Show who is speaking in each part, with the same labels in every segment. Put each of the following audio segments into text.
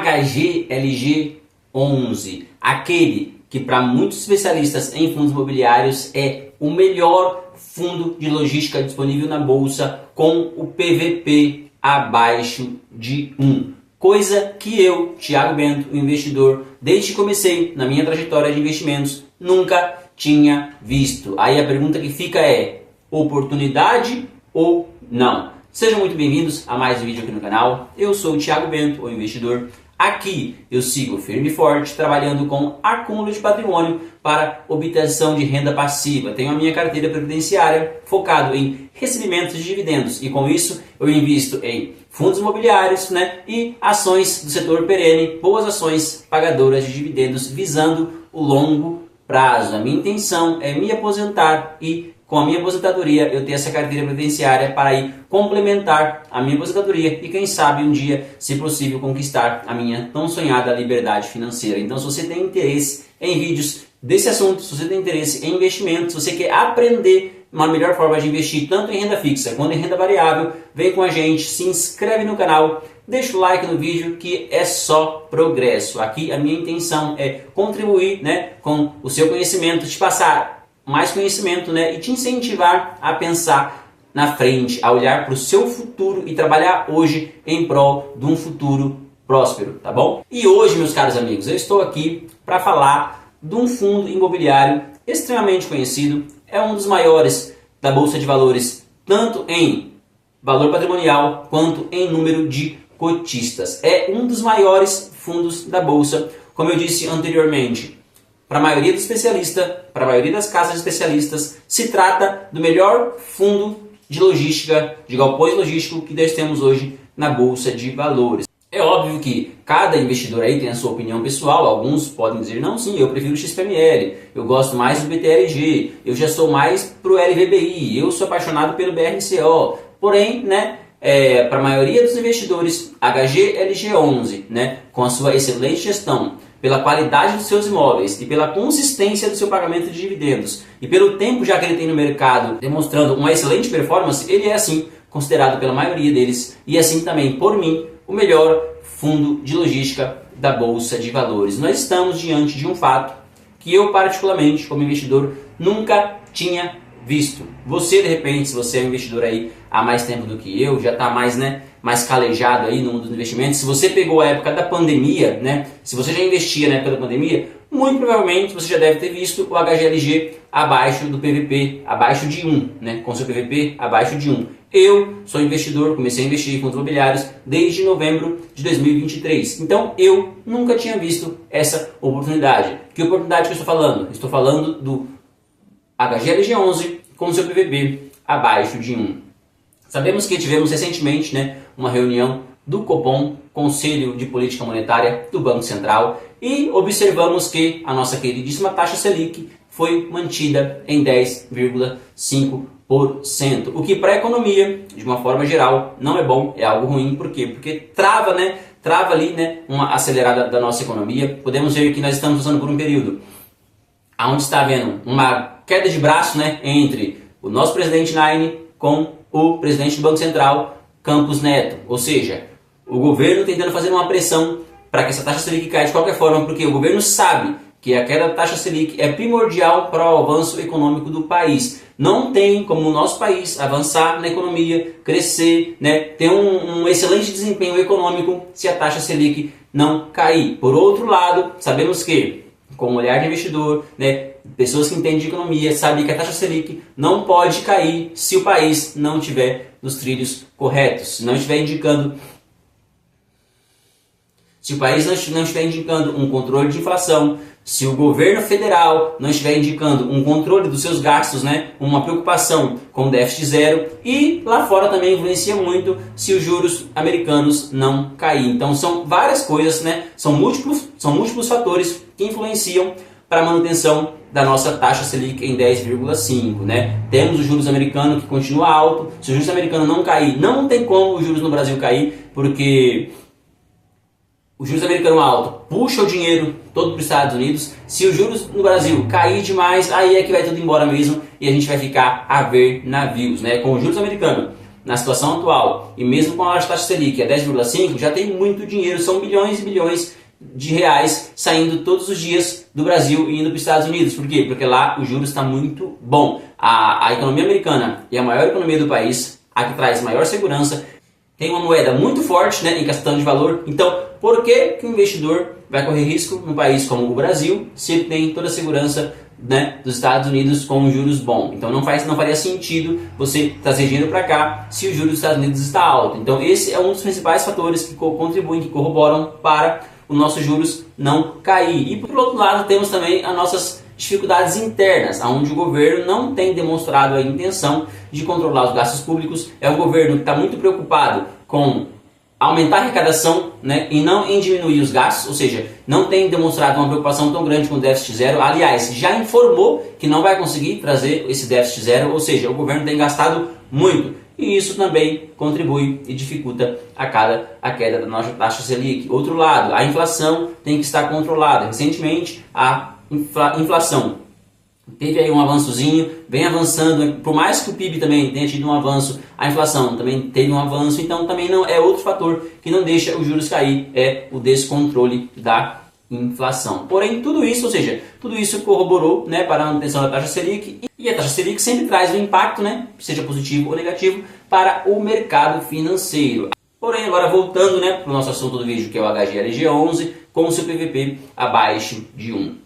Speaker 1: HGLG11, aquele que para muitos especialistas em fundos imobiliários é o melhor fundo de logística disponível na bolsa, com o PVP abaixo de 1. Coisa que eu, Thiago Bento, o investidor, desde que comecei na minha trajetória de investimentos, nunca tinha visto. Aí a pergunta que fica é: oportunidade ou não? Sejam muito bem-vindos a mais um vídeo aqui no canal. Eu sou o Thiago Bento, o investidor. Aqui eu sigo firme e forte, trabalhando com acúmulo de patrimônio para obtenção de renda passiva. Tenho a minha carteira previdenciária focado em recebimentos de dividendos e com isso eu invisto em fundos imobiliários, e ações do setor perene, boas ações pagadoras de dividendos visando o longo prazo. A minha intenção é me aposentar e com a minha aposentadoria eu ter essa carteira previdenciária para ir complementar a minha aposentadoria e quem sabe um dia, se possível, conquistar a minha tão sonhada liberdade financeira. Então, se você tem interesse em vídeos desse assunto, se você tem interesse em investimentos, se você quer aprender uma melhor forma de investir tanto em renda fixa quanto em renda variável, vem com a gente, se inscreve no canal, deixa o like no vídeo que é só progresso. Aqui a minha intenção é contribuir com o seu conhecimento, te passar mais conhecimento e te incentivar a pensar na frente, a olhar para o seu futuro e trabalhar hoje em prol de um futuro próspero, tá bom? E hoje, meus caros amigos, eu estou aqui para falar de um fundo imobiliário extremamente conhecido, é um dos maiores da Bolsa de Valores, tanto em valor patrimonial quanto em número de cotistas. É um dos maiores fundos da Bolsa, como eu disse anteriormente. Para a maioria dos especialistas, para a maioria das casas de especialistas, se trata do melhor fundo de logística, de galpões logísticos que nós temos hoje na Bolsa de Valores. É óbvio que cada investidor aí tem a sua opinião pessoal, alguns podem dizer, não, sim, eu prefiro o XPML, eu gosto mais do BTRG, eu já sou mais pro LVBI, eu sou apaixonado pelo BRCO, porém, para a maioria dos investidores, HGLG11, com a sua excelente gestão, pela qualidade dos seus imóveis e pela consistência do seu pagamento de dividendos e pelo tempo já que ele tem no mercado demonstrando uma excelente performance, ele é assim considerado pela maioria deles e assim também por mim o melhor fundo de logística da Bolsa de Valores. Nós estamos diante de um fato que eu particularmente como investidor nunca tinha visto. Você de repente, se você é um investidor aí há mais tempo do que eu, já está mais calejado aí no mundo dos investimentos, se você pegou a época da pandemia, se você já investia na época da pandemia, muito provavelmente você já deve ter visto o HGLG abaixo do PVP, abaixo de 1, com seu PVP abaixo de 1. Eu sou investidor, comecei a investir em fundos imobiliários desde novembro de 2023. Então eu nunca tinha visto essa oportunidade. Que oportunidade que eu estou falando? Estou falando do HGLG11 com seu PVP abaixo de 1. Sabemos que tivemos recentemente uma reunião do Copom, Conselho de Política Monetária do Banco Central, e observamos que a nossa queridíssima taxa Selic foi mantida em 10,5%. O que para a economia, de uma forma geral, não é bom, é algo ruim. Por quê? Porque trava ali uma acelerada da nossa economia. Podemos ver que nós estamos passando por um período onde está havendo uma queda de braço entre o nosso presidente Naine com o presidente do Banco Central, Campos Neto. Ou seja, o governo tentando fazer uma pressão para que essa taxa Selic caia de qualquer forma, porque o governo sabe que a queda da taxa Selic é primordial para o avanço econômico do país. Não tem como o nosso país avançar na economia, crescer, ter um excelente desempenho econômico se a taxa Selic não cair. Por outro lado, sabemos que, com o olhar de investidor, pessoas que entendem de economia sabem que a taxa Selic não pode cair se o país não estiver nos trilhos corretos, se não estiver indicando, se o país não estiver indicando um controle de inflação, se o governo federal não estiver indicando um controle dos seus gastos, uma preocupação com déficit zero, e lá fora também influencia muito se os juros americanos não caírem. Então são várias coisas, são múltiplos fatores que influenciam para a manutenção da nossa taxa Selic em 10,5, Temos os juros americanos que continua alto. Se o juros americano não cair, não tem como os juros no Brasil cair, porque o juros americano alto puxa o dinheiro todo para os Estados Unidos. Se os juros no Brasil cair demais, aí é que vai tudo embora mesmo e a gente vai ficar a ver navios, Com os juros americanos na situação atual, e mesmo com a taxa Selic a 10,5, já tem muito dinheiro, são bilhões e bilhões de reais saindo todos os dias do Brasil e indo para os Estados Unidos. Por quê? Porque lá o juros está muito bom. A economia americana é a maior economia do país, a que traz maior segurança, tem uma moeda muito forte, né, em questão de valor. Então, por que o investidor vai correr risco num país como o Brasil se ele tem toda a segurança, né, dos Estados Unidos com juros bons? Então não faria sentido você trazer dinheiro para cá se o juros dos Estados Unidos está alto. Então esse é um dos principais fatores que contribuem, que corroboram para os nossos juros não cair. E por outro lado temos também as nossas dificuldades internas, onde o governo não tem demonstrado a intenção de controlar os gastos públicos. É um governo que está muito preocupado com aumentar a arrecadação, né, e não em diminuir os gastos, ou seja, não tem demonstrado uma preocupação tão grande com o déficit zero. Aliás, já informou que não vai conseguir trazer esse déficit zero, ou seja, o governo tem gastado muito. E isso também contribui e dificulta a queda da nossa taxa Selic. Outro lado, a inflação tem que estar controlada. Recentemente, a inflação teve aí um avançozinho, vem avançando, por mais que o PIB também tenha tido um avanço, a inflação também teve um avanço, então também não é outro fator que não deixa os juros cair, é o descontrole da inflação. Porém, tudo isso, ou seja, tudo isso corroborou, né, para a manutenção da taxa Selic, e a taxa Selic sempre traz um impacto, né, seja positivo ou negativo, para o mercado financeiro. Porém, agora voltando, né, para o nosso assunto do vídeo, que é o HGLG11, com o seu PVP abaixo de 1.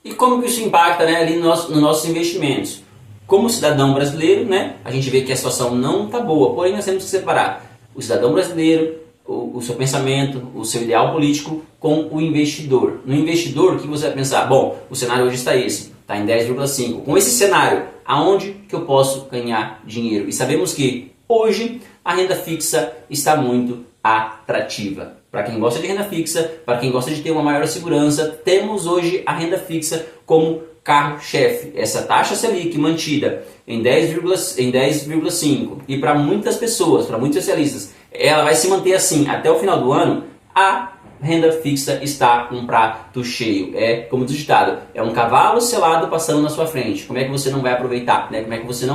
Speaker 1: E como que isso impacta, né, ali nos nossos investimentos? Como cidadão brasileiro, né, a gente vê que a situação não está boa, porém nós temos que separar o cidadão brasileiro, o seu pensamento, o seu ideal político com o investidor. No investidor, o que você vai pensar? Bom, o cenário hoje está esse, está em 10,5. Com esse cenário, aonde que eu posso ganhar dinheiro? E sabemos que hoje a renda fixa está muito atrativa. Para quem gosta de renda fixa, para quem gosta de ter uma maior segurança, temos hoje a renda fixa como carro-chefe. Essa taxa Selic mantida em 10,5 e para muitas pessoas, para muitos especialistas, ela vai se manter assim até o final do ano. A renda fixa está um prato cheio. É como diz o ditado, é um cavalo selado passando na sua frente. Como é que você não vai aproveitar, né? Como é que você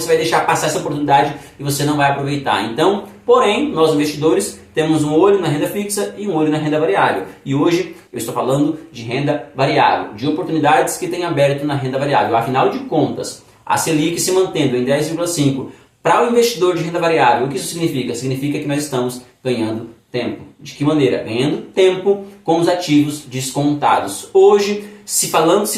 Speaker 1: vai deixar passar essa oportunidade e você não vai aproveitar? Então, porém, nós investidores temos um olho na renda fixa e um olho na renda variável. E hoje eu estou falando de renda variável, de oportunidades que tem aberto na renda variável. Afinal de contas, a Selic se mantendo em 10,5 para o investidor de renda variável, o que isso significa? Significa que nós estamos ganhando tempo. De que maneira? Ganhando tempo com os ativos descontados. Hoje, se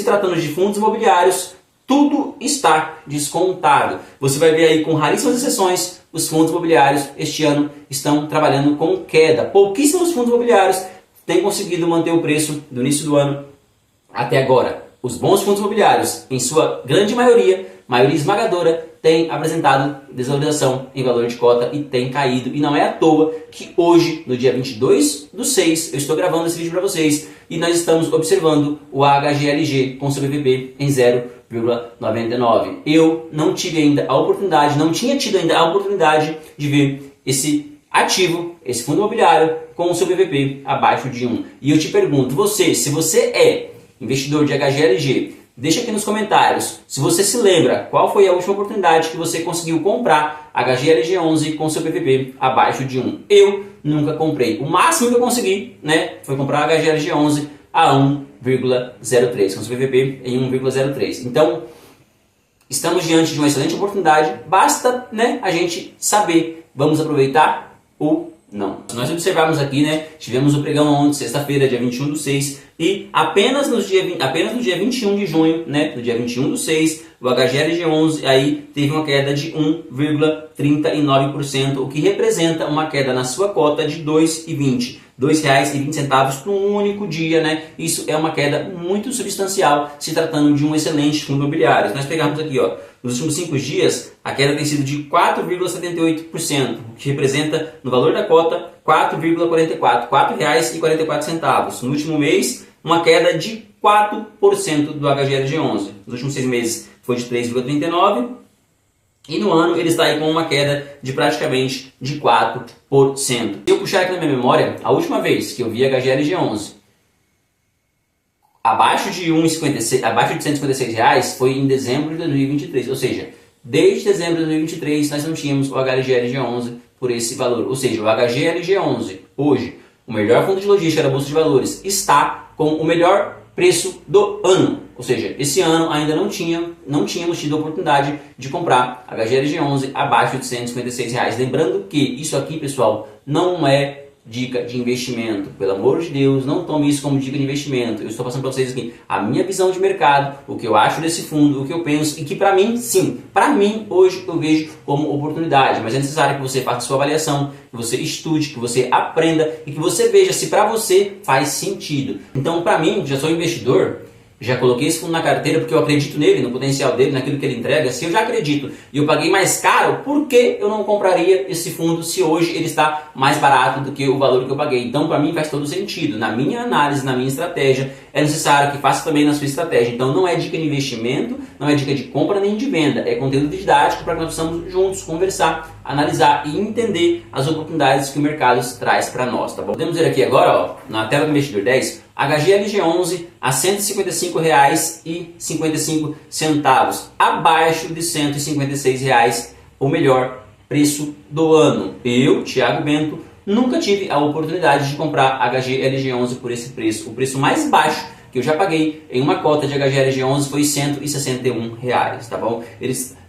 Speaker 1: tratando de fundos imobiliários, tudo está descontado. Você vai ver aí, com raríssimas exceções, os fundos imobiliários este ano estão trabalhando com queda. Pouquíssimos fundos imobiliários têm conseguido manter o preço do início do ano até agora. Os bons fundos imobiliários, em sua grande maioria esmagadora, têm apresentado desvalorização em valor de cota e tem caído. E não é à toa que hoje, no dia 22/6, eu estou gravando esse vídeo para vocês e nós estamos observando o HGLG com seu PVP em 0,99. Eu não tive ainda a oportunidade, não tinha tido ainda a oportunidade de ver esse ativo, esse fundo imobiliário com o seu PVP abaixo de 1. E eu te pergunto, se você é investidor de HGLG, deixa aqui nos comentários se você se lembra qual foi a última oportunidade que você conseguiu comprar HGLG11 com seu PVP abaixo de 1. Eu nunca comprei. O máximo que eu consegui, né, foi comprar HGLG11 a 1,03, com seu PVP em 1,03. Então, estamos diante de uma excelente oportunidade. Basta, né, a gente saber, vamos aproveitar ou não. Nós observamos aqui, né, tivemos o pregão ontem, sexta-feira, dia 21/6, e apenas no dia 21 de junho, né, no dia 21/6, o HGLG11 aí teve uma queda de 1,39%, o que representa uma queda na sua cota de R$ 2,20. R$ 2,20 por um único dia, né? Isso é uma queda muito substancial, se tratando de um excelente fundo imobiliário. Se nós pegarmos aqui, ó, nos últimos 5 dias, a queda tem sido de 4,78%, o que representa, no valor da cota, R$ 4,44. No último mês, uma queda de 4% do HGLG11. Nos últimos 6 meses foi de 3,39%. E no ano ele está aí com uma queda de praticamente de 4%. Se eu puxar aqui na minha memória, a última vez que eu vi HGLG11 abaixo de R$ 156 foi em dezembro de 2023. Ou seja, Desde dezembro de 2023 nós não tínhamos o HGLG11 por esse valor, ou seja, o HGLG11 hoje, o melhor fundo de logística da Bolsa de Valores, está com o melhor preço do ano. Ou seja, esse ano ainda não tínhamos tido a oportunidade de comprar HGLG11 abaixo de R$ 156 reais. Lembrando que isso aqui, pessoal, não é dica de investimento. Pelo amor de Deus, não tome isso como dica de investimento. Eu estou passando para vocês aqui a minha visão de mercado, o que eu acho desse fundo, o que eu penso e que para mim, sim, para mim hoje eu vejo como oportunidade. Mas é necessário que você faça a sua avaliação, que você estude, que você aprenda e que você veja se para você faz sentido. Então, para mim, já sou investidor, já coloquei esse fundo na carteira porque eu acredito nele, no potencial dele, naquilo que ele entrega. Se eu já acredito e eu paguei mais caro, por que eu não compraria esse fundo se hoje ele está mais barato do que o valor que eu paguei? Então, para mim, faz todo sentido. Na minha análise, na minha estratégia, é necessário que faça também na sua estratégia. Então, não é dica de investimento, não é dica de compra nem de venda. É conteúdo didático para que nós possamos juntos conversar, analisar e entender as oportunidades que o mercado traz para nós, tá bom? Podemos ver aqui agora, ó, na tela do Investidor 10, HGLG11 a R$ 155,55, abaixo de R$ 156 reais, o melhor preço do ano. Eu, Thiago Bento, nunca tive a oportunidade de comprar HGLG11 por esse preço. O preço mais baixo que eu já paguei em uma cota de HGLG11 foi R$ 161 reais, tá bom?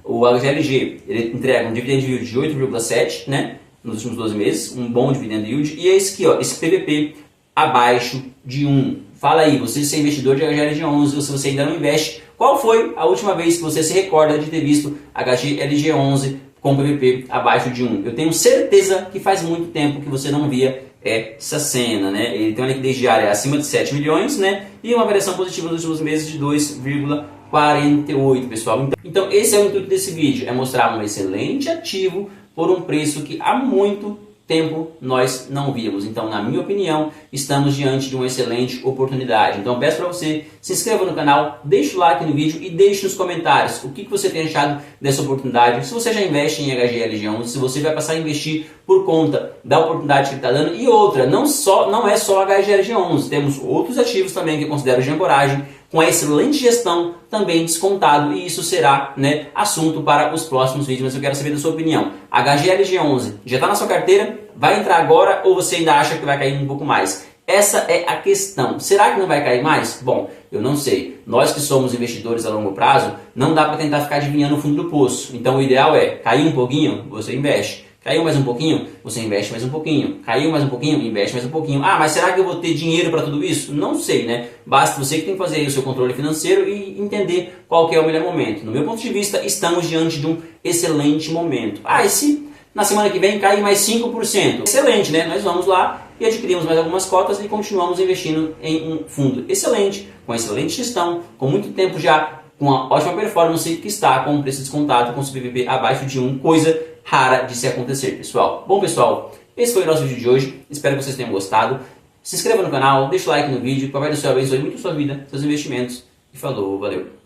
Speaker 1: O HGLG ele entrega um dividend yield de 8,7, né, nos últimos 12 meses, um bom dividend yield, e esse aqui, ó, esse PVP abaixo de 1. Fala aí, você se é investidor de HGLG11 ou se você ainda não investe, qual foi a última vez que você se recorda de ter visto HGLG11 com PVP abaixo de 1? Eu tenho certeza que faz muito tempo que você não via essa cena, né? Ele tem uma liquidez diária acima de 7 milhões, né? E uma variação positiva nos últimos meses de 2,48, pessoal. Então esse é o intuito desse vídeo, é mostrar um excelente ativo por um preço que há muito tempo nós não víamos. Então, na minha opinião, estamos diante de uma excelente oportunidade. Então, peço para você, se inscreva no canal, deixe o like no vídeo e deixe nos comentários o que você tem achado dessa oportunidade. Se você já investe em HGLG11, se você vai passar a investir por conta da oportunidade que ele está dando. E outra, não é só HGLG11, temos outros ativos também que eu considero de ancoragem, com a excelente gestão também descontado, e isso será, né, assunto para os próximos vídeos, mas eu quero saber da sua opinião. HGLG11 já está na sua carteira? Vai entrar agora ou você ainda acha que vai cair um pouco mais? Essa é a questão. Será que não vai cair mais? Bom, eu não sei. Nós que somos investidores a longo prazo, não dá para tentar ficar adivinhando o fundo do poço. Então o ideal é cair um pouquinho, você investe. Caiu mais um pouquinho, você investe mais um pouquinho. Caiu mais um pouquinho, investe mais um pouquinho. Ah, mas será que eu vou ter dinheiro para tudo isso? Não sei, né? Basta você que tem que fazer aí o seu controle financeiro e entender qual que é o melhor momento. No meu ponto de vista, estamos diante de um excelente momento. Ah, e se na semana que vem cair mais 5%? Excelente, né? Nós vamos lá e adquirimos mais algumas cotas e continuamos investindo em um fundo excelente, com excelente gestão, com muito tempo já, com uma ótima performance, que está com um preço descontado, com o PVP abaixo de 1, coisa rara de se acontecer, pessoal. Bom, pessoal, esse foi o nosso vídeo de hoje. Espero que vocês tenham gostado. Se inscreva no canal, deixa o like no vídeo. Papai do Céu abençoe muito a sua vida, seus investimentos. E falou, valeu!